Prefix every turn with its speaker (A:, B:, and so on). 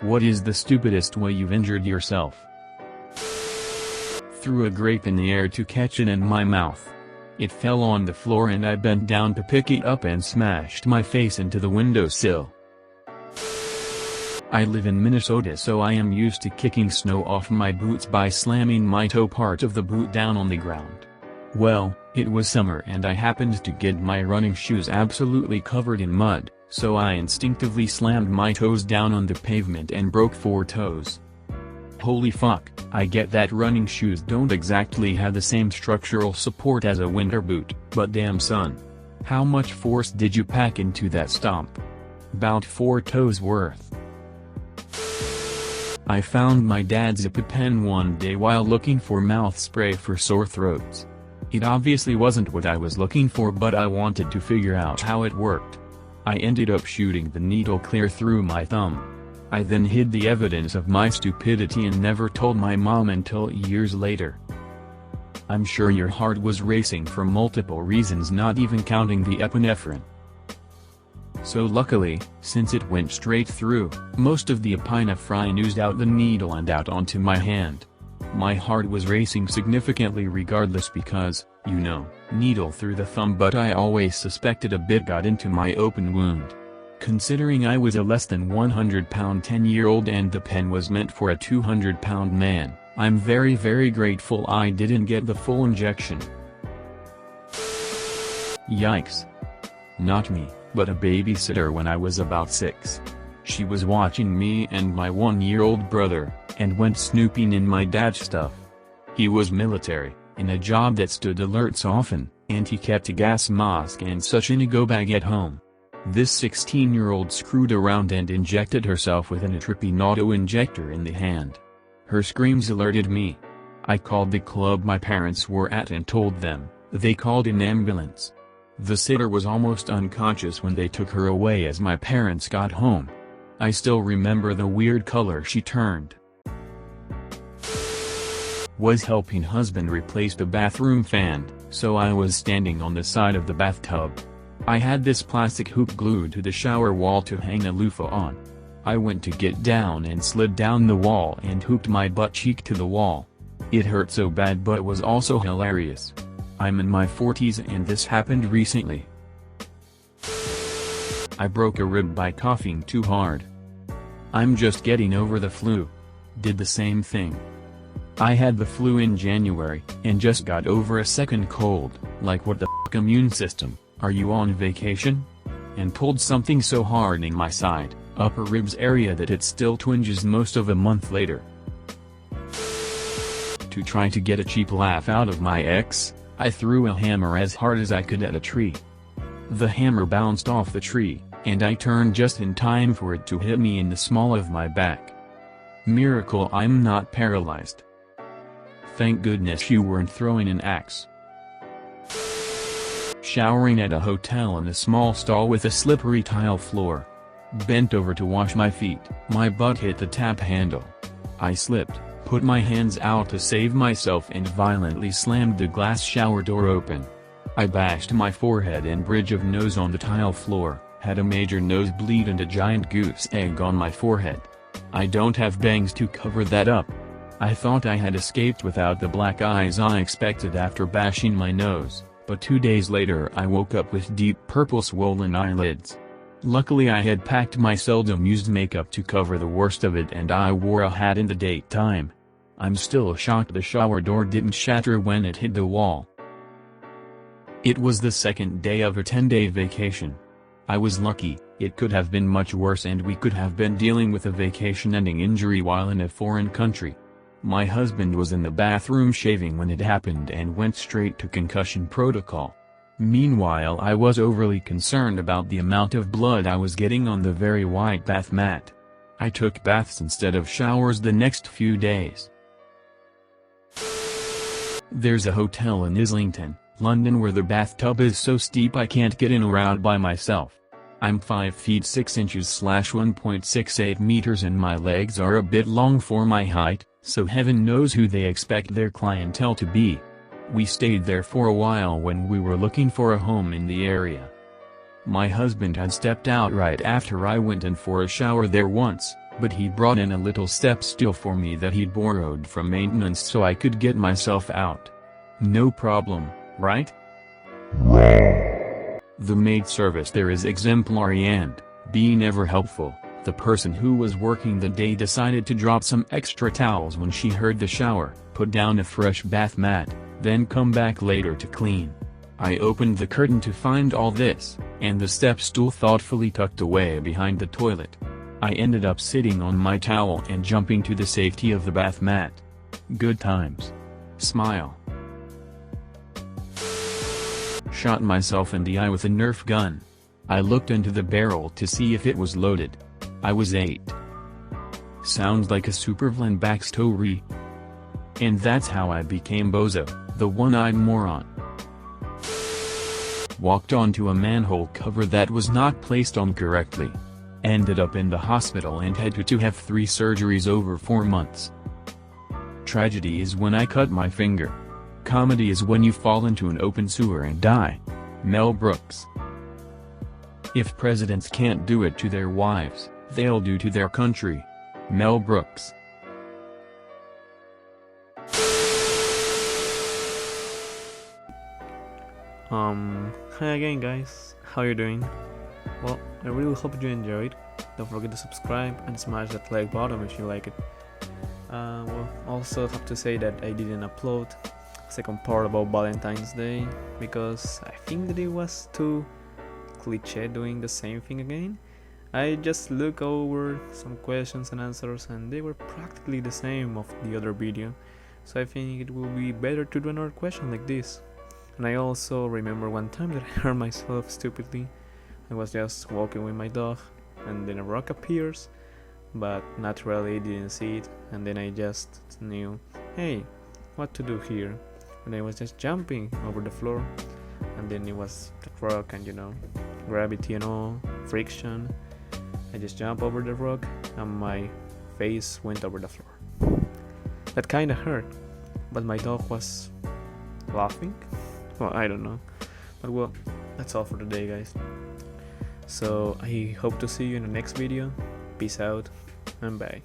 A: What is the stupidest way you've injured yourself? Threw a grape in the air to catch it in my mouth. It fell on the floor and I bent down to pick it up and smashed my face into the windowsill. I live in Minnesota, so I am used to kicking snow off my boots by slamming my toe part of the boot down on the ground. Well, it was summer and I happened to get my running shoes absolutely covered in mud, so I instinctively slammed my toes down on the pavement and broke 4 toes. Holy fuck, I get that running shoes don't exactly have the same structural support as a winter boot, but damn son. How much force did you pack into that stomp? About 4 toes worth. I found my dad's EpiPen one day while looking for mouth spray for sore throats. It obviously wasn't what I was looking for, but I wanted to figure out how it worked. I ended up shooting the needle clear through my thumb. I then hid the evidence of my stupidity and never told my mom until years later. I'm sure your heart was racing for multiple reasons, not even counting the epinephrine. So luckily, since it went straight through, most of the epinephrine oozed out the needle and out onto my hand. My heart was racing significantly regardless because, you know, needle through the thumb, but I always suspected a bit got into my open wound. Considering I was a less than 100-pound 10-year-old and the pen was meant for a 200-pound man, I'm very grateful I didn't get the full injection. Yikes. Not me, but a babysitter when I was about 6. She was watching me and my 1-year-old brother, and went snooping in my dad's stuff. He was military, in a job that stood alerts often, and he kept a gas mask and such in a go bag at home. This 16-year-old screwed around and injected herself with an atropine auto-injector in the hand. Her screams alerted me. I called the club my parents were at and told them. They called an ambulance. The sitter was almost unconscious when they took her away as my parents got home. I still remember the weird color she turned. Was helping husband replace the bathroom fan, so I was standing on the side of the bathtub. I had this plastic hoop glued to the shower wall to hang a loofah on. I went to get down and slid down the wall and hooped my butt cheek to the wall. It hurt so bad but was also hilarious. I'm in my 40s and this happened recently. I broke a rib by coughing too hard. I'm just getting over the flu. Did the same thing. I had the flu in January, and just got over a second cold, like what the f*** immune system, are you on vacation? And pulled something so hard in my side, upper ribs area that it still twinges most of a month later. To try to get a cheap laugh out of my ex, I threw a hammer as hard as I could at a tree. The hammer bounced off the tree, and I turned just in time for it to hit me in the small of my back. Miracle I'm not paralyzed. Thank goodness you weren't throwing an axe. Showering at a hotel in a small stall with a slippery tile floor. Bent over to wash my feet, my butt hit the tap handle. I slipped, put my hands out to save myself and violently slammed the glass shower door open. I bashed my forehead and bridge of nose on the tile floor, had a major nosebleed and a giant goose egg on my forehead. I don't have bangs to cover that up. I thought I had escaped without the black eyes I expected after bashing my nose, but 2 days later I woke up with deep purple swollen eyelids. Luckily I had packed my seldom used makeup to cover the worst of it and I wore a hat in the daytime. I'm still shocked the shower door didn't shatter when it hit the wall. It was the second day of a 10-day vacation. I was lucky, it could have been much worse and we could have been dealing with a vacation-ending injury while in a foreign country. My husband was in the bathroom shaving when it happened and went straight to concussion protocol. Meanwhile I was overly concerned about the amount of blood I was getting on the very white bath mat. I took baths instead of showers the next few days. There's a hotel in Islington, London where the bathtub is so steep I can't get in or out by myself. I'm 5 feet 6 inches / 1.68 meters and my legs are a bit long for my height, so heaven knows who they expect their clientele to be. We stayed there for a while when we were looking for a home in the area. My husband had stepped out right after I went in for a shower there once, But he brought in a little step stool for me that he'd borrowed from maintenance so I could get myself out. No problem, right? The maid service there is exemplary and, being ever helpful, the person who was working the day decided to drop some extra towels when she heard the shower, put down a fresh bath mat, then come back later to clean. I opened the curtain to find all this, and the step stool thoughtfully tucked away behind the toilet. I ended up sitting on my towel and jumping to the safety of the bath mat. Good times. Smile. Shot myself in the eye with a Nerf gun. I looked into the barrel to see if it was loaded. I was 8. Sounds like a supervillain backstory. And that's how I became Bozo, the one-eyed moron. Walked onto a manhole cover that was not placed on correctly. Ended up in the hospital and had to have 3 surgeries over 4 months. Tragedy is when I cut my finger. Comedy is when you fall into an open sewer and die. Mel Brooks. If presidents can't do it to their wives, they'll do to their country. Mel Brooks.
B: Hi again guys, how you doing? Well, I really hope you enjoyed. Don't forget to subscribe and smash that like button if you like it. Well, also have to say that I didn't upload second part about Valentine's Day because I think that it was too cliche doing the same thing again. I just looked over some questions and answers and they were practically the same of the other video, so I think it will be better to do another question like this. And I also remember one time that I hurt myself stupidly. I was just walking with my dog and then a rock appears, but naturally I didn't see it, and then I just knew, hey, what to do here? And I was just jumping over the floor, and then it was the rock and gravity and all, friction. I just jumped over the rock and my face went over the floor. That kinda hurt, but my dog was laughing. Well, I don't know, but well, that's all for today guys. So I hope to see you in the next video. Peace out and bye.